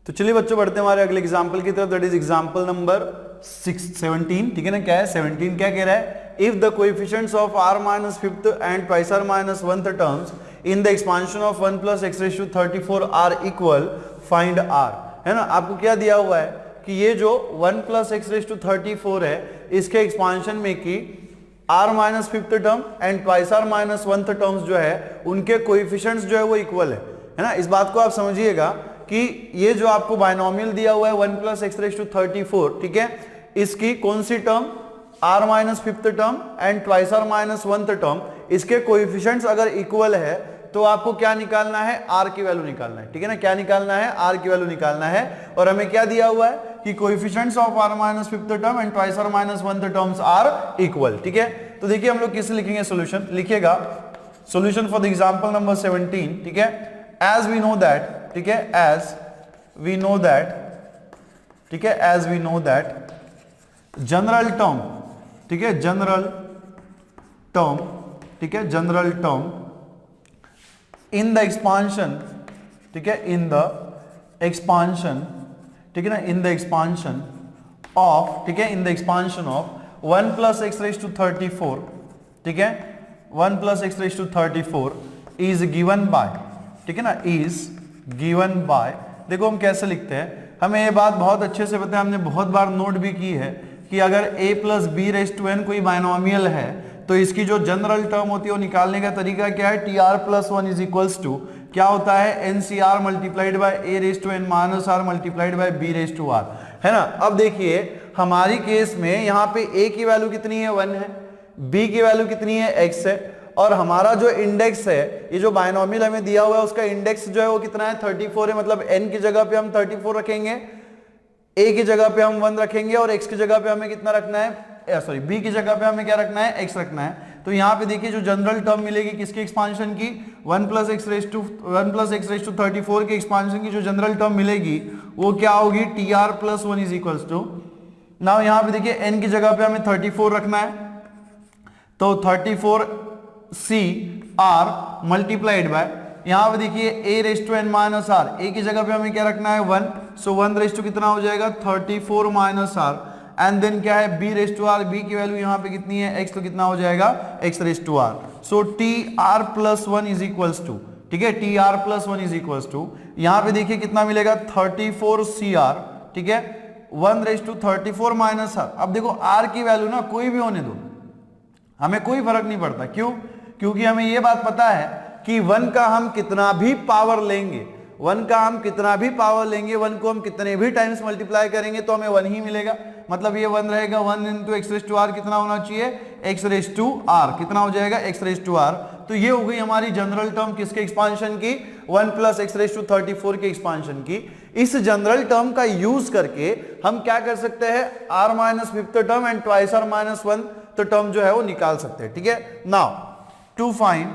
तो चलिए बच्चों बढ़ते हैं हमारे अगले एग्जाम्पल की तरफ, दैट इज एग्जाम्पल नंबर 17। ठीक है ना, क्या है 17, क्या कह रहा है, if the coefficients of r minus fifth and twice r minus oneth terms in the expansion of 1 plus x raise to 34 are equal, find r। है ना, आपको क्या दिया हुआ है कि ये जो 1 प्लस एक्स रेज़ टू 34 है इसके एक्सपांशन में की r minus fifth term and twice r minus oneth terms जो है उनके कोएफिशिएंट्स जो है वो इक्वल है ना। इस बात को आप समझिएगा कि ये जो आपको बायनोमियल दिया हुआ है 1 प्लस एक्स रेज़ टू 34, ठीक है, इसकी कौन सी term, r minus fifth term and twice r minus oneth term, इसके कोएफिशिएंट्स अगर इक्वल है तो आपको क्या निकालना है, r की वैल्यू निकालना है। ठीक है ना, क्या निकालना है, r की वैल्यू निकालना है। और हमें क्या दिया हुआ है कि coefficients of r minus fifth term and twice r minus oneth terms are equal. ठीक है, तो देखिए हम लोग किससे लिखेंगे सॉल्यूशन, लिखिएगा solution for the example number 17। ठीक है, एज वी नो दैट, ठीक है, एज वी नो दैट, ठीक है, as we know that general term, ठीक है, जनरल टर्म, ठीक है, general term in the expansion, ठीक है, इन द एक्सपांशन, ठीक है ना, इन द एक्सपांशन ऑफ, ठीक है, in the expansion of 1 plus x raise to 34, ठीक है, 1 plus x raise to 34 is given by, ठीक है ना, इज गिवन बाय, देखो हम कैसे लिखते हैं, हमें ये बात बहुत अच्छे से पता है, हमने बहुत बार नोट भी की है कि अगर a plus b raise to n कोई बायनोमियल है तो इसकी जो जनरल टर्म होती है वो निकालने का तरीका क्या है, t r plus one is equals to क्या होता है, n c r multiplied by a raise to n minus r multiplied by b raise to r, है ना। अब देखिए हमारी केस में यहाँ पे a की वैल्यू कितनी है, 1 है, b की वैल्यू कितनी है, x है, और हमारा जो इंडेक्स है, ये जो बायनोमियल हमें दिया हुआ है उसका इंडेक्स जो है वो कितना है, 34 है। मतलब n की जगह पे हम 34 रखेंगे, a की जगह पे हम 1 रखेंगे और x की जगह पे हमें कितना रखना है, सॉरी b की जगह पे हमें क्या रखना है, x रखना है। तो यहाँ पे देखिए जो जनरल टर्म मिलेगी किसकी एक्सपांशन की, 1 प्लस एक्स रेज़ टू 34 के एक्सपांशन की जो जनरल टर्म मिलेगी वो क्या होगी, t r plus one is equals to, now यहाँ पे देखिए n की जगह पे हमें 34 रखना है, तो 34 सी आर मल्टीप्लाइड बाय, यहाँ पे देखिए a raise to n minus r, a की जगह पे हमें क्या रखना है 1, सो 1 रेज़ टू कितना हो जाएगा 34 माइनस आर, एंड देन क्या है b raise to r, b की वैल्यू यहाँ पे कितनी है x, तो कितना हो जाएगा x raise to r, so t r plus one is equals to, ठीक है, t r plus one is equals to, यहाँ पे देखिए कितना मिलेगा 34 सी आर, ठीक है, 1 रेज़ टू 34 माइनस आर। अब देखो r की वैल्यू ना कोई भी होने दो, हमें कोई फर्क नहीं पड़ता, क्यों, क्योंकि हमें ये बात पता है कि 1 का हम कितना भी पावर लेंगे, 1 का हम कितना भी पावर लेंगे, 1 को हम कितने भी टाइम्स मल्टीप्लाई करेंगे तो हमें 1 ही मिलेगा। मतलब ये 1 रहेगा, 1 into x raise to r कितना होना चाहिए, एक्स रेज़ टू आर कितना हो जाएगा, एक्स रेज़ टू आर। तो ये हो गई हमारी जनरल टर्म किसके एक्सपांशन की, 1 प्लस एक्स रेज़ टू 34 के एक्सपांशन की। इस जनरल टर्म का यूज करके हम क्या कर सकते हैं, r minus fifth term and twice r minus one तो टर्म जो है वो निकाल सकते हैं। ठीक है, नाउ टू फाइंड,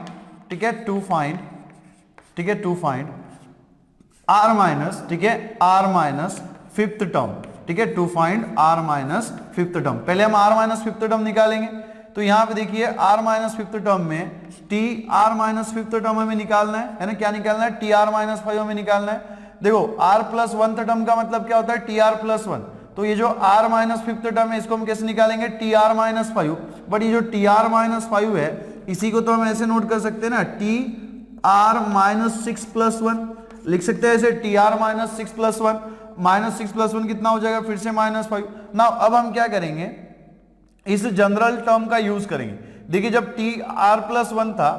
ठीक है, टू फाइंड, ठीक है, टू फाइंड आर माइनस, ठीक है, आर माइनस फिफ्थ टर्म, ठीक है, to find r minus fifth term. पहले हम आर माइनस फिफ्थ टर्म निकालेंगे, तो यहां पे देखिए आर माइनस फिफ्थ टर्म में T r minus fifth term हमें निकालना है ना, क्या निकालना है, टी आर माइनस फाइव हमें निकालना है। देखो आर प्लस वन टर्म का मतलब क्या होता है, टी आर प्लस वन। तो ये जो आर माइनस फिफ्थ टर्म है इसको हम कैसे निकालेंगे, T r minus five. But ये जो टी आर माइनस फाइव है इसी को तो हम ऐसे नोट कर सकते हैं ना, T r minus six plus one लिख सकते हैं ऐसे, T r minus six plus one, minus six plus one कितना हो जाएगा, फिर से माइनस फाइव। ना अब हम क्या करेंगे, इस जनरल टर्म का यूज करेंगे। देखिए जब टी आर प्लस वन था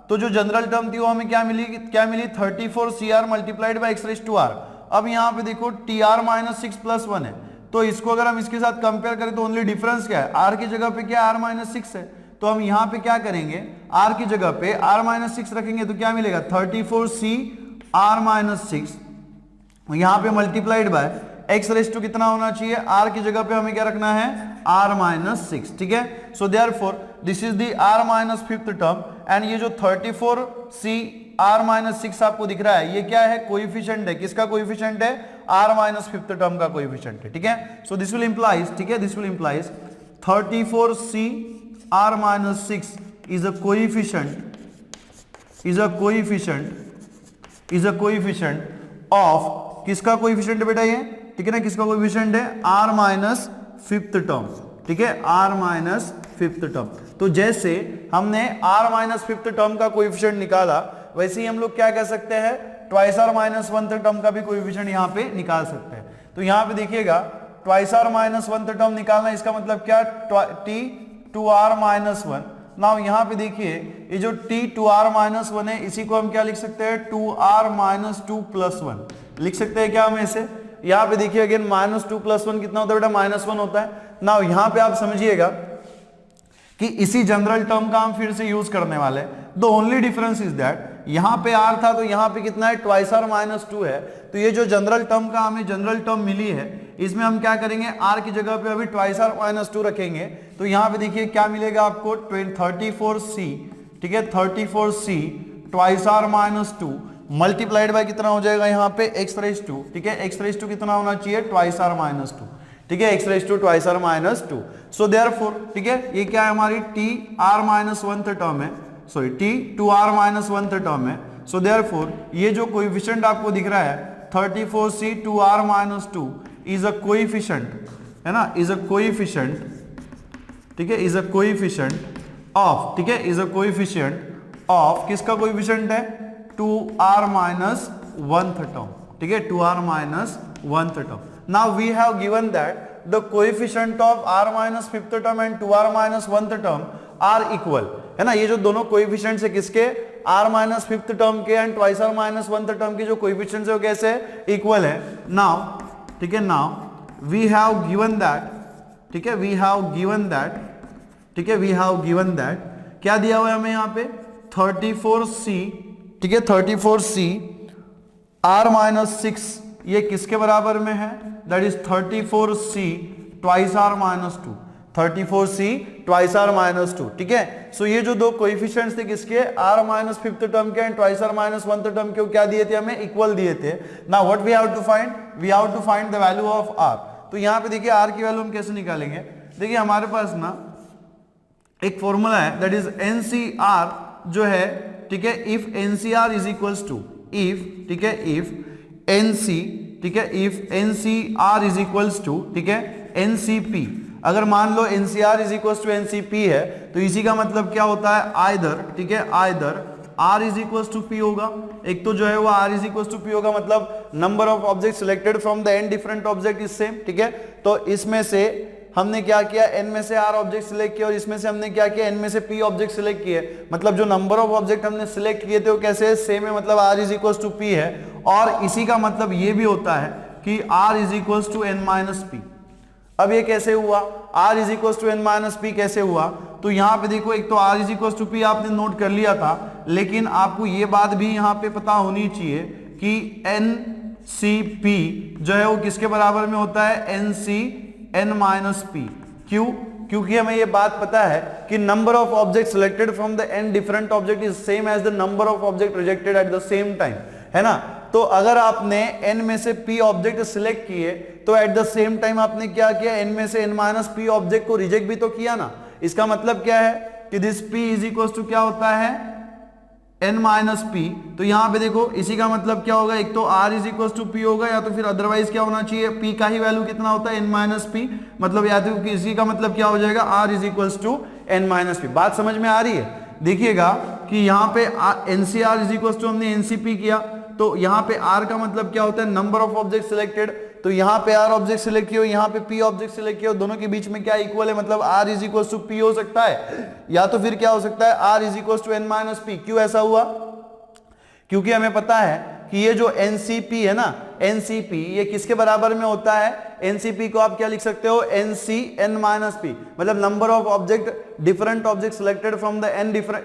तो जो जनरल टर्म थी वो हमें क्या मिली, क्या मिली, 34 c r multiplied by x raise to r. अब यहाँ पे देखो t r minus six plus one है, तो इसको अगर हम इसके साथ कंपेयर करें तो ओनली डिफरेंस क्या है, आर की जगह पे क्या आर माइनस सिक्स है। तो हम यहाँ पे क्या करेंगे, आर की जगह पे आर माइनस सिक्स रखेंगे तो क्या मिलेगा, 34 सी आर माइनस सिक्स, यहाँ पे multiplied by x raise to कितना होना चाहिए, आर की जगह पे हमें क्या रखना है, आर माइनस सिक्स। ठीक है, so therefore this is the r minus fifth term and ये जो 34 सी आर माइनस सिक्स आपको दिख रहा है ये क्या है, कोएफिशिएंट है, किसका कोएफिशिएंट है, आर माइनस फिफ्थ टर्म का कोएफिशिएंट है। ठीक है, सो दिस विल इंप्लाइज, ठीक है, this will implies 34 c r minus six is a coefficient, is a coefficient, is a coefficient of किसका कोएफिशिएंट है बेटा ये, ठीक है ना, किसका कोएफिशिएंट है, r माइनस फिफ्थ टर्म, ठीक है, r माइनस फिफ्थ टर्म। तो जैसे हमने r माइनस फिफ्थ टर्म का कोएफिशिएंट निकाला, वैसे ही हम लोग क्या कह सकते हैं, twice r minus one term का भी कोएफिशिएंट यहाँ पे निकाल सकते हैं। तो यहाँ पे देखिएगा twice r minus one term निकालना, इसका मतलब क्या, t two r minus one. Now यहाँ पे देखिए ये जो t two r minus one है, इसी को हम क्या लिख सकते हैं, 2r minus two plus one लिख सकते हैं क्या हम ऐसे। यहाँ पे देखिए again minus two plus one कितना होता है बेटा, माइनस वन होता है। नाउ यहाँ पे आप समझिएगा कि इसी जनरल टर्म का हम फिर से यूज करने वाले हैं। The only difference is that यहाँ पे r था तो यहाँ पे कितना है, ट्वाइस r माइनस टू है। तो ये जो जनरल टर्म का हमें जनरल टर्म मिली है, इसमें हम क्या करेंगे, r की जगह पे अभी ट्वाइस r माइनस टू रखेंगे। तो यहाँ पे देखिए क्या मिलेगा आपको, 34c, ठीक है, 34c twice r minus two multiplied by कितना हो जाएगा यहाँ पे, x रेज टू, ठीक है, x रेज टू कितना होना चाहिए, ट्वाइस r माइनस टू, ठीक है, x raise to twice r minus two. So therefore, ठीक है, ये क्या है हमारी t r minus one term है, sorry t two r minus one term है। सो देयरफॉर ये जो कोएफिशिएंट आपको दिख रहा है 34c two r minus two is a coefficient, है ना, इज अ कोएफिशिएंट, ठीक है, इज अ कोएफिशिएंट ऑफ, ठीक है, इज अ कोएफिशिएंट ऑफ, किसका कोएफिशिएंट है, 2r माइनस वन टर्म, ठीक है, 2r minus one term. Now we have given that the coefficient of r minus fifth term and 2r minus one term are equal, है ना, ये जो दोनों coefficients है किसके, r माइनस फिफ्थ टर्म के and twice r minus one term के जो कोएफिशिएंट्स है वो कैसे इक्वल है। नाउ, ठीक है, now we have given that, ठीक है, वी हैव गिवन दैट, ठीक है, वी हैव गिवन दैट, क्या दिया हुआ है हमें यहाँ पे, 34c, ठीक है, 34c r माइनस सिक्स, ये किसके बराबर में है, that is 34c twice r minus to, 34c twice r minus to, ठीक है। सो ये जो दो कोएफिशिएंट्स थे किसके, r माइनस फिफ्थ टर्म के and twice r minus one term के, क्या दिए थे हमें, इक्वल दिए थे। Now what we have to find, we have to find the value of r। तो यहाँ पे देखिए r की वैल्यू हम कैसे निकालेंगे, देखिए हमारे पास ना एक फॉर्मूला है, दैट इज NCR जो है, ठीक है, if NCR is equals to, if, ठीक है, इफ NC, ठीक है, if NCR is equals to, ठीक है, NCP, अगर मान लो NCR is equals to NCP है, तो इसी का मतलब क्या होता है, आइदर, ठीक है, either R is equals to P होगा, एक तो जो है वो R is equals to P होगा, मतलब number of object selected from the n different object is same, ठीक है। तो इसमें से हमने क्या किया, n में से r ऑब्जेक्ट सिलेक्ट किया और इसमें से हमने क्या किया, n में से p ऑब्जेक्ट सिलेक्ट किए, मतलब जो नंबर ऑफ ऑब्जेक्ट हमने सिलेक्ट किए थे वो कैसे सेम है, मतलब r is equals to p है। और इसी का मतलब ये भी होता है कि r is equals to n minus p। अब ये कैसे हुआ, r is equals to n minus p कैसे हुआ, तो यहाँ पे देखो एक तो r is equals to p आपने नोट कर लिया था, लेकिन आपको ये बात भी यहाँ पे पता होनी चाहिए कि NCP जो है वो किसके बराबर में होता है, NC n माइनस p। क्यों, क्योंकि हमें ये बात पता है कि number of object selected from the n different object is same as the number of object rejected at the same time, है ना। तो अगर आपने n में से p ऑब्जेक्ट सिलेक्ट किए तो एट द सेम टाइम आपने क्या किया, n में से n माइनस p ऑब्जेक्ट को रिजेक्ट भी तो किया ना। इसका मतलब क्या है कि this p is equal to क्या होता है, n माइनस p। तो यहाँ पे देखो इसी का मतलब क्या होगा, एक तो r is equal to p होगा, या तो फिर अदरवाइज क्या होना चाहिए, p का ही वैल्यू कितना होता है, n माइनस p, मतलब या तो इसी का मतलब क्या हो जाएगा, r is equal to n minus p। बात समझ में आ रही है। देखिएगा कि यहाँ पे NCR इज इक्वल टू हमने NCP किया, तो यहाँ पे r का मतलब क्या होता है, नंबर ऑफ ऑब्जेक्ट सिलेक्टेड। तो यहाँ पे r ऑब्जेक्ट सिलेक्ट किया, यहाँ पे p ऑब्जेक्ट सिलेक्ट किया, दोनों के बीच में क्या इक्वल है, मतलब r is equal to p हो सकता है, या तो फिर क्या हो सकता है, r is equal to n minus p। क्यों ऐसा हुआ, क्योंकि हमें पता है कि ये जो NCP है ना, NCP ये किसके बराबर में होता है, NCP को आप क्या लिख सकते हो, NC n माइनस p, मतलब number of object different object selected from the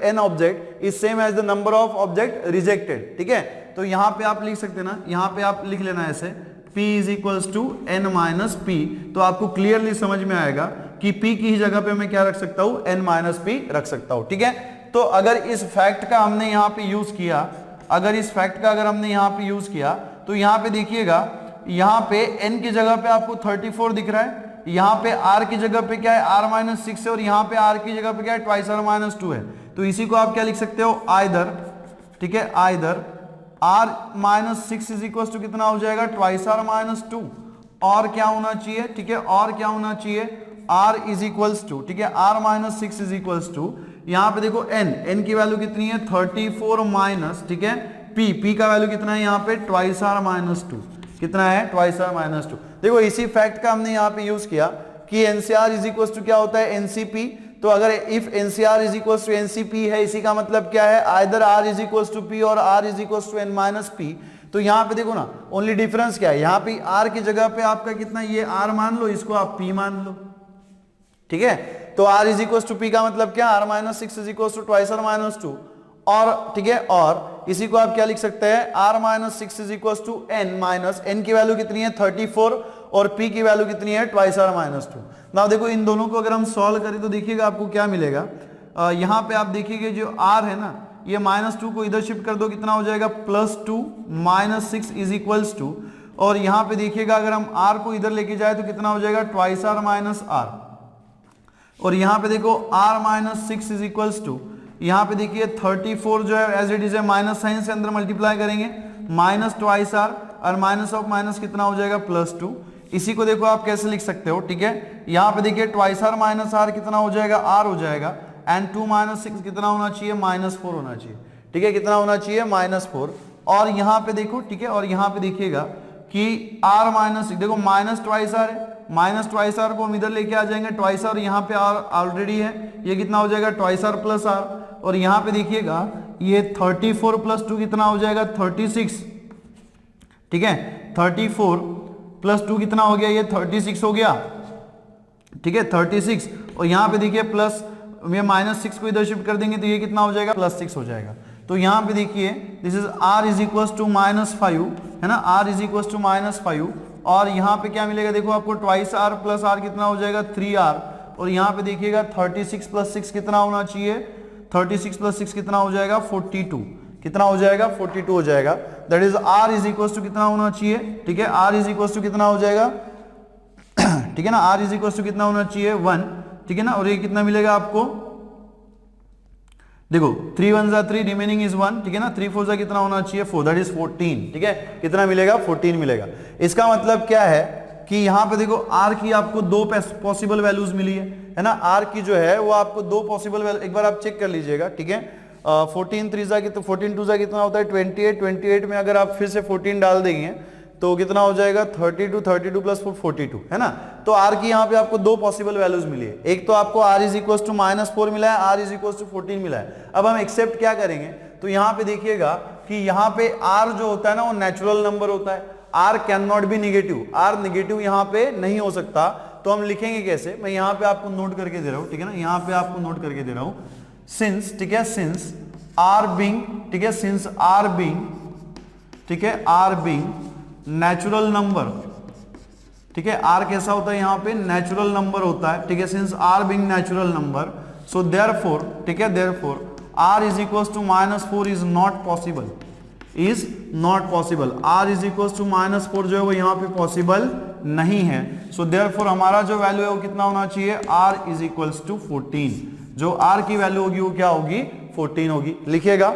n object is same as the number of object rejected, ठीक है। तो यहाँ पे आप लिख सकते हैं ना, यहाँ पे आप लिख लेना ऐसे, p is equals to n minus p, तो आपको क्लियरली समझ में आएगा कि p की ही जगह पे मैं क्या रख सकता हूँ, n माइनस p रख सकता हूँ, ठीक है। तो अगर इस फैक्ट का हमने यहाँ पे यूज किया, अगर इस फैक्ट का अगर हमने यहाँ पे यूज किया, तो यहाँ पे देखिएगा, यहाँ पे n की जगह पे आपको 34 दिख रहा है, यहाँ पे r की जगह पे क्या है, r माइनस सिक्स है, और यहाँ पे r की जगह पे क्या है, ट्वाइस r माइनस टू है। तो इसी को आप क्या लिख सकते हो, आइदर, ठीक है, either r minus 6 is equal to कितना हो जाएगा, ट्वाइस r माइनस 2, और क्या होना चाहिए, ठीक है, और क्या होना चाहिए, r इज इक्वल्स टू, ठीक है, r minus 6 is equals to, यहाँ पे देखो n की वैल्यू कितनी है 34 माइनस, ठीक है, p का वैल्यू कितना है यहाँ पे ट्वाइस r माइनस 2, कितना है ट्वाइस r माइनस 2। देखो इसी फैक्ट का हमने यहाँ पे यूज किया कि एनसीआर इज इक्वल टू क्या होता है एनसीपी, तो अगर if NCR is equal to NCP है, इसी का मतलब क्या है, either r is equal to p और r is equal to n minus p। तो यहाँ पे देखो ना ओनली डिफरेंस क्या है, यहाँ पे r की जगह पे आपका कितना, ये r मान लो, इसको आप p मान लो, ठीक है। तो r is equal to p का मतलब क्या, r minus 6 is equal to twice r minus 2, और ठीक है, और इसी को आप क्या लिख सकते हैं, r minus 6 is equal to n minus, n की वैल्यू कितनी है 34 और p की वैल्यू कितनी है ट्वाइस r माइनस 2। नाउ देखो इन दोनों को अगर हम सॉल्व करें तो देखिएगा आपको क्या मिलेगा, यहाँ पे आप देखिएगा जो r है ना, ये माइनस 2 को इधर शिफ्ट कर दो, कितना हो जाएगा plus 2 minus 6 is equals to, और यहाँ पे देखिएगा अगर हम r को इधर लेके जाए तो कितना हो जाएगा ट्वाइस r माइनस r, और यहाँ पे देखो r minus 6 is equals to, यहाँ पे देखिए 34 जो है एज इट इज है, माइनस साइन से अंदर मल्टीप्लाई करेंगे, माइनस ट्वाइस r और माइनस ऑफ माइनस कितना हो जाएगा प्लस 2। इसी को देखो आप कैसे लिख सकते हो, ठीक है, यहाँ पे देखिए ट्वाइस r माइनस r कितना हो जाएगा, r हो जाएगा, एंड 2 माइनस 6 कितना होना चाहिए, माइनस 4 होना चाहिए, ठीक है, कितना होना चाहिए माइनस 4। और यहाँ पे देखो, ठीक है, और यहाँ पे देखिएगा कि r माइनस, देखो माइनस ट्वाइस r है, माइनस ट्वाइस r को हम इधर लेके आ जाएंगे, ट्वाइस r यहाँ पे r ऑलरेडी है, ये कितना हो जाएगा ट्वाइस r प्लस r, और यहाँ पे देखिएगा ये 34 प्लस 2 कितना हो जाएगा 36, ठीक है, 34 प्लस 2 कितना हो गया, ये 36 हो गया, ठीक है 36, और यहाँ पे देखिए प्लस, ये माइनस 6 को इधर शिफ्ट कर देंगे तो ये कितना हो जाएगा प्लस 6 हो जाएगा। तो यहाँ पे देखिए this is r is equal to minus 5, है ना, r is equal to minus 5, और यहाँ पे क्या मिलेगा, देखो आपको ट्वाइस r प्लस r कितना हो जाएगा 3r, और यहाँ पे देखिएगा 36 प्लस 6 कितना होना चाहिए, 36 प्लस 6 कितना हो जाएगा 42, कितना हो जाएगा 42 हो जाएगा, that is r is equal to कितना होना चाहिए, ठीक है, r इज इक्वल टू कितना हो जाएगा ठीक है ना, r इज इक्वल टू कितना होना चाहिए 1, ठीक है ना, और ये कितना मिलेगा आपको, देखो 3 1 जा 3, रिमेनिंग इज 1, ठीक है ना, 3 4 जा कितना होना चाहिए 4, दैट इज 14, ठीक है, कितना मिलेगा 14 मिलेगा। इसका मतलब क्या है कि यहाँ पे देखो r की आपको दो पॉसिबल वैल्यूज मिली है ना, r की जो है वो आपको दो पॉसिबल वैल्यू, एक बार आप चेक कर लीजिएगा, ठीक है, 14 3 जा तो 14 2 जा कितना होता है 28, 28 में अगर आप फिर से 14 डाल देंगे तो कितना हो जाएगा 32, 32 प्लस 42, है ना। तो r की यहाँ पे आपको दो पॉसिबल वैल्यूज मिली है, एक तो आपको r is equal to minus 4 मिला है, r इज इक्वल टू 14 मिला है। अब हम एक्सेप्ट क्या करेंगे, तो यहाँ पे देखिएगा कि यहाँ पे r जो होता है ना वो नेचुरल नंबर होता है, r can not be negative, r negative यहाँ पे नहीं हो सकता, तो हम लिखेंगे कैसे, मैं यहाँ पे आपको नोट करके दे रहा हूँ, ठीक है ना, यहाँ पे आपको नोट करके दे रहा हूँ, सिंस, ठीक है, सिंस r बीइंग, ठीक है, सिंस r बीइंग, ठीक है, r बीइंग नेचुरल नंबर, ठीक है, r कैसा होता है यहाँ पे नेचुरल नंबर होता है, ठीक है, since r being natural number, so therefore, ठीक है, therefore r is equals to minus 4 is not possible, is not possible, r is equals to minus 4 जो है वो यहाँ पे पॉसिबल नहीं है, सो देयरफॉर हमारा जो वैल्यू है वो कितना होना चाहिए, r इज इक्वल्स टू 14, जो r की वैल्यू होगी वो क्या होगी 14 होगी, लिखिएगा।